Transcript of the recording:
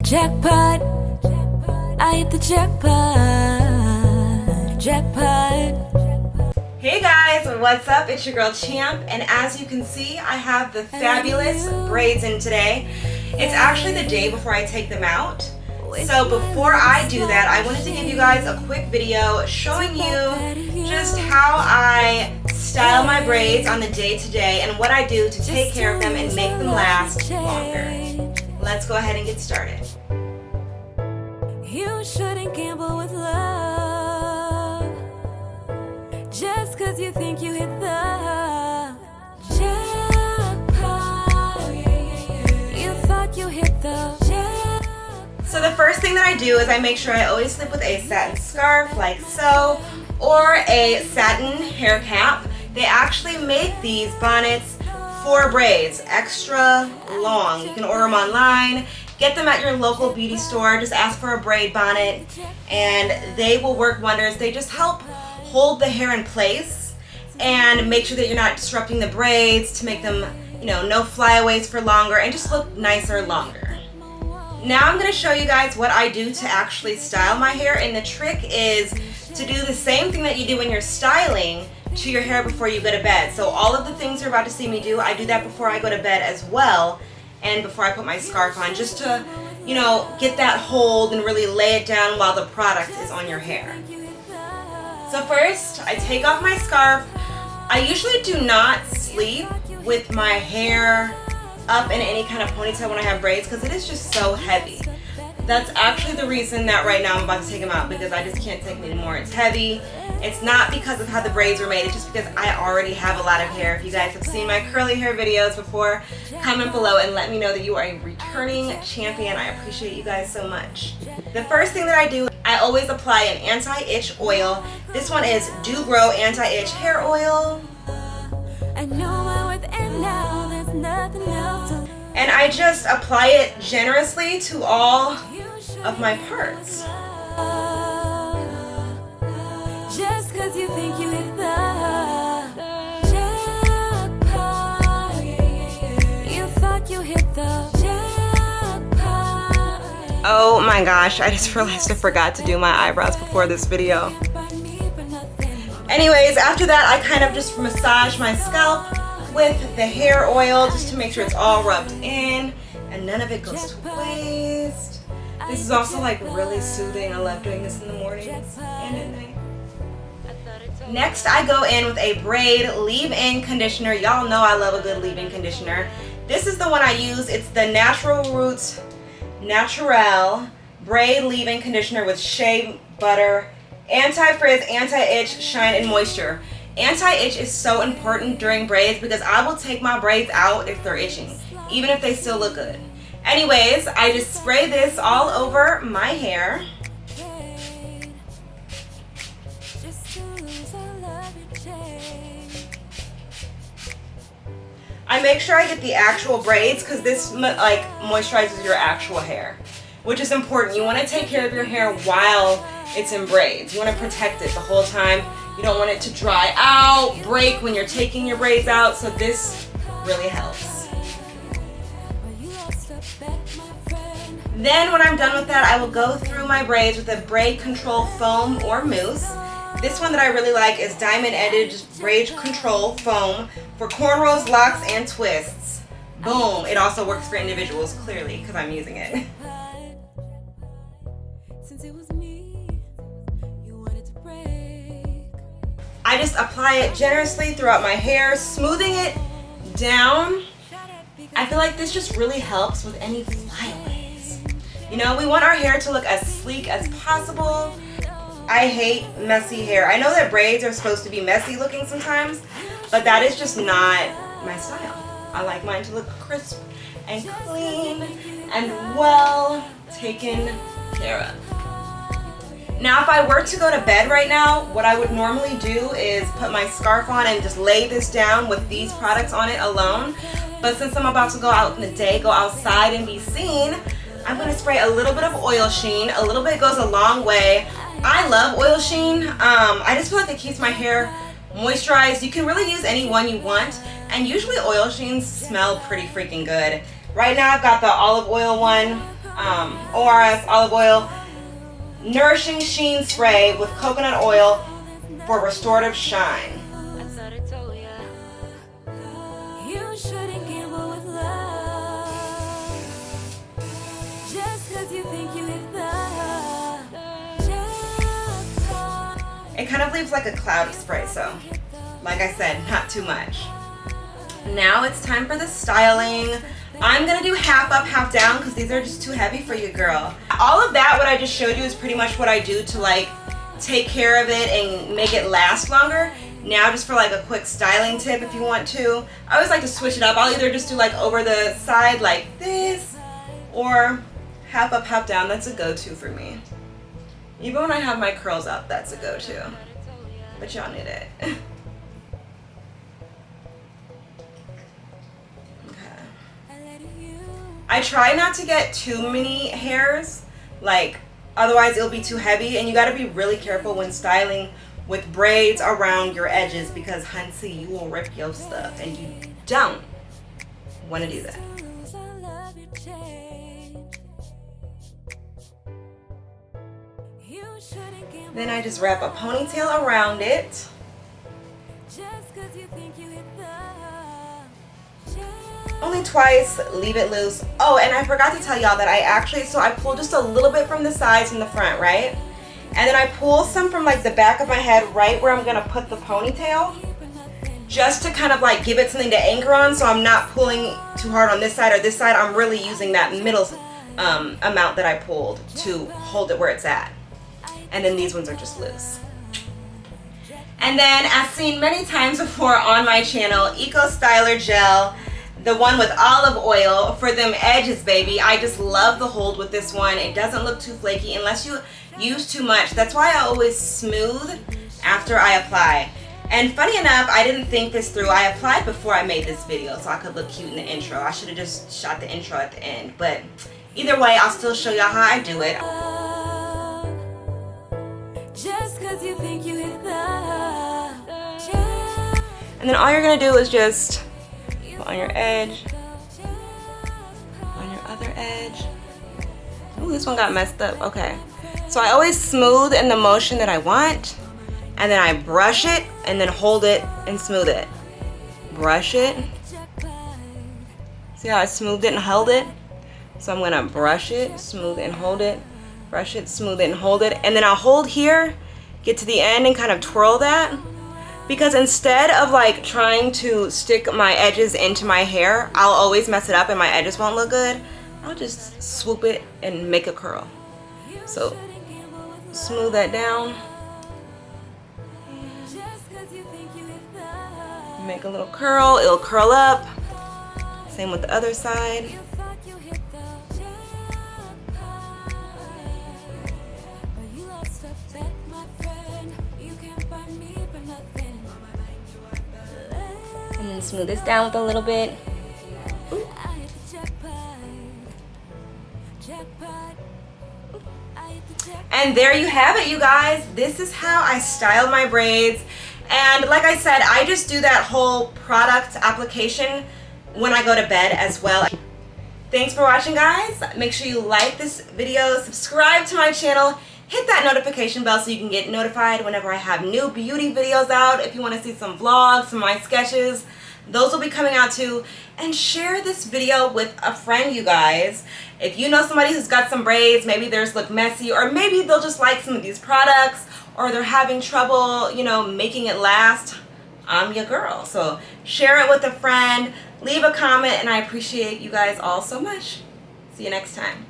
Jackpot, I hit the jackpot, jackpot. Hey guys, what's up? It's your girl Champ, and as you can see, I have the fabulous braids in today. It's actually the day before I take them out. So before I do that, I wanted to give you guys a quick video showing you just how I style my braids on the day-to-day and what I do to take care of them and make them last longer. Let's go ahead and get started. You shouldn't gamble with love just cause you think you hit the jackpot. You thought you hit the jackpot. So the first thing that I do is I make sure I always sleep with a satin scarf like so, or a satin hair cap. They actually make these bonnets for braids, extra long. You can order them online, get them at your local beauty store, just ask for a braid bonnet, and they will work wonders. They just help hold the hair in place and make sure that you're not disrupting the braids to make them, no flyaways for longer and just look nicer longer. Now I'm going to show you guys what I do to actually style my hair, and the trick is to do the same thing that you do when you're styling to your hair before you go to bed. So all of the things you're about to see me do, I do that before I go to bed as well, and before I put my scarf on, just to, get that hold and really lay it down while the product is on your hair. So first, I take off my scarf. I usually do not sleep with my hair up in any kind of ponytail when I have braids because it is just so heavy. That's actually the reason that right now I'm about to take them out, because I just can't take them anymore. It's heavy. It's not because of how the braids were made, it's just because I already have a lot of hair. If you guys have seen my curly hair videos before, comment below and let me know that you are a returning champion. I appreciate you guys so much. The first thing that I do, I always apply an anti-itch oil. This one is Do Grow Anti-Itch Hair Oil. I know my worth and now there's nothing else to. And I just apply it generously to all of my parts. Just cause you think you hit the jackpot. You thought you hit the jackpot. Oh my gosh, I just realized I forgot to do my eyebrows before this video. Anyways, after that I kind of just massage my scalp with the hair oil just to make sure it's all rubbed in and none of it goes to waste. This is also like really soothing. I love doing this in the mornings and at night. Next, I go in with a Braid leave-in conditioner. Y'all know I love a good leave-in conditioner. This is the one I use. It's the Natural Roots Naturel Braid leave-in conditioner with shea butter, anti-frizz, anti-itch, shine, and moisture. Anti-itch is so important during braids because I will take my braids out if they're itching, even if they still look good. Anyways, I just spray this all over my hair. I make sure I get the actual braids because this moisturizes your actual hair, which is important. You want to take care of your hair while it's in braids. You want to protect it the whole time. You don't want it to dry out, break when you're taking your braids out, so this really helps. Then when I'm done with that, I will go through my braids with a braid control foam or mousse. This one that I really like is Diamond Edge Braid Control Foam for cornrows, locks, and twists. Boom! It also works for individuals, clearly, because I'm using it. I just apply it generously throughout my hair, smoothing it down. I feel like this just really helps with any flyaways. We want our hair to look as sleek as possible. I hate messy hair. I know that braids are supposed to be messy looking sometimes, but that is just not my style. I like mine to look crisp and clean and well taken care of. Now, if I were to go to bed right now, what I would normally do is put my scarf on and just lay this down with these products on it alone. But since I'm about to go out in the day, go outside and be seen, I'm going to spray a little bit of oil sheen. A little bit goes a long way. I love oil sheen. I just feel like it keeps my hair moisturized. You can really use any one you want, and usually oil sheens smell pretty freaking good. Right now I've got the olive oil one. ORS olive oil nourishing sheen spray with coconut oil for restorative shine. You shouldn't gamble with love just 'cause you think you hit the jackpot. It kind of leaves like a cloud of spray, so like I said, not too much. Now it's time for the styling. I'm gonna do half up, half down because these are just too heavy for you, girl. All of that, what I just showed you, is pretty much what I do to like take care of it and make it last longer. Now just for like a quick styling tip if you want to. I always like to switch it up. I'll either just do like over the side like this or half up, half down. That's a go-to for me. Even when I have my curls out, that's a go-to. But y'all need it. I try not to get too many hairs, like otherwise it'll be too heavy, and you gotta be really careful when styling with braids around your edges because hunty, you will rip your stuff and you don't want to do that. Then I just wrap a ponytail around it. Only twice, leave it loose. Oh, and I forgot to tell y'all that I pull just a little bit from the sides and the front, right? And then I pull some from like the back of my head right where I'm gonna put the ponytail, just to kind of like give it something to anchor on, so I'm not pulling too hard on this side or this side. I'm really using that middle amount that I pulled to hold it where it's at. And then these ones are just loose. And then, as seen many times before on my channel, Eco Styler Gel, the one with olive oil for them edges, baby. I just love the hold with this one. It doesn't look too flaky unless you use too much. That's why I always smooth after I apply. And funny enough, I didn't think this through. I applied before I made this video so I could look cute in the intro. I should have just shot the intro at the end. But either way, I'll still show y'all how I do it. Just 'cause you think you hit the and then all you're gonna do is just on your edge, on your other edge. Ooh, this one got messed up. Okay. So I always smooth in the motion that I want, and then I brush it and then hold it and smooth it. Brush it. See how I smoothed it and held it? So I'm gonna brush it, smooth it and hold it, brush it, smooth it and hold it, and then I'll hold here, get to the end and kind of twirl that. Because instead of like trying to stick my edges into my hair, I'll always mess it up and my edges won't look good. I'll just swoop it and make a curl. So smooth that down. Make a little curl, it'll curl up. Same with the other side. And then smooth this down with a little bit. Ooh. And there you have it, you guys. This is how I style my braids. And like I said, I just do that whole product application when I go to bed as well. Thanks for watching, guys. Make sure you like this video, subscribe to my channel, hit that notification bell so you can get notified whenever I have new beauty videos out. If you want to see some vlogs, some of my sketches, those will be coming out too. And share this video with a friend, you guys. If you know somebody who's got some braids, maybe theirs look messy, or maybe they'll just like some of these products, or they're having trouble, you know, making it last, I'm your girl. So share it with a friend, leave a comment, and I appreciate you guys all so much. See you next time.